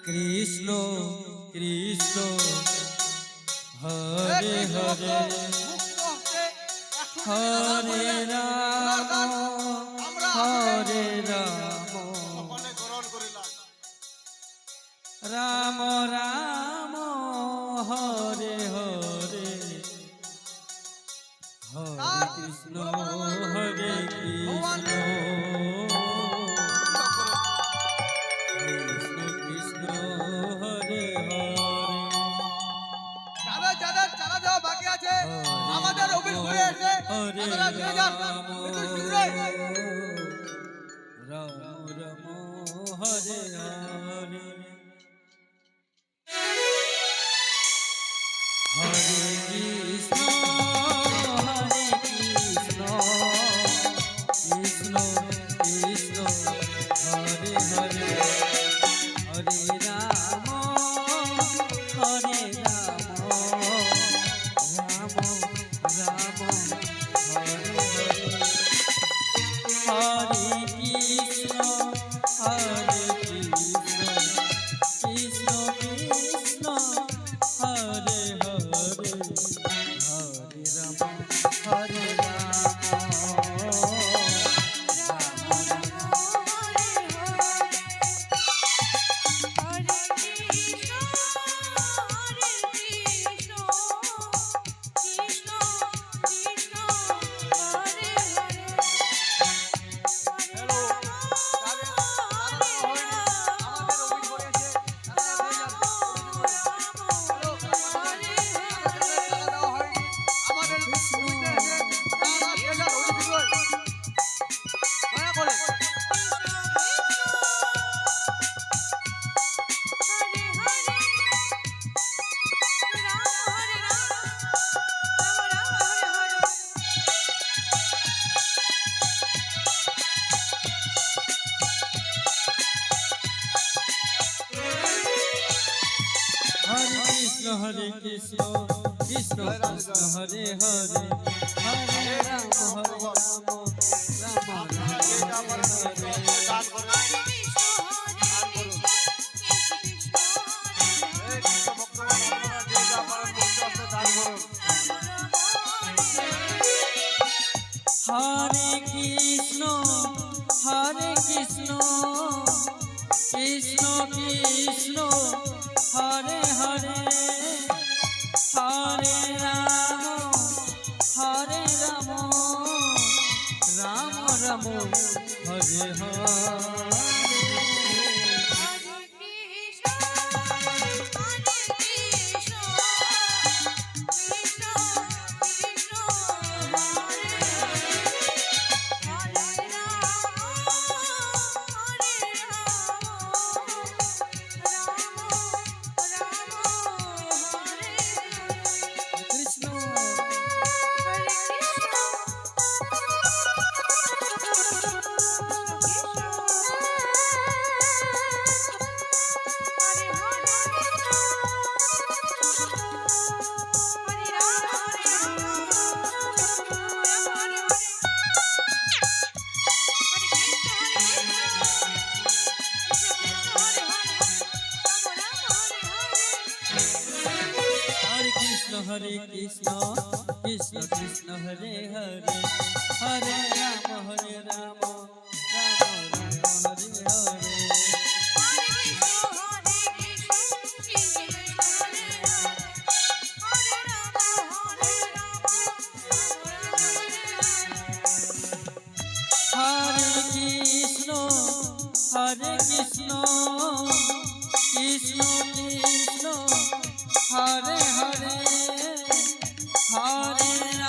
কৃষ্ণ কৃষ্ণ হরে হরে হরে রাম হরে রাম রাম রাম হরে হরে হরে কৃষ্ণ হরে কৃষ্ণ কৃষ্ণ হরে হরে। আমাদের অফিস ঘুরে এসে হরে আপনারা ফিরে যান একটু শীঘ্রই। রাম রাম হরে হরে হরে কৃষ্ণ হরে কৃষ্ণ কৃষ্ণ কৃষ্ণ হরে হরে হরে রাম হরে রাম রাম রাম হরে হরে হরে কৃষ্ণ হরে কৃষ্ণ কৃষ্ণ কৃষ্ণ হরে হরে হরে রাম হরে হরে কৃষ্ণ কৃষ্ণ কৃষ্ণ হরে হরে হরে রাম হরে রাম রাম রাম হরে হরে কৃষ্ণ কৃষ্ণ কৃষ্ণ হরে হরে হরে রাম রাম রাম হরে হরে हरे कृष्ण कृष्ण कृष्ण हरे हरे हरे राम हरे राम राम राम हरे हरे हरे कृष्ण कृष्ण कृष्ण हरे हरे हरे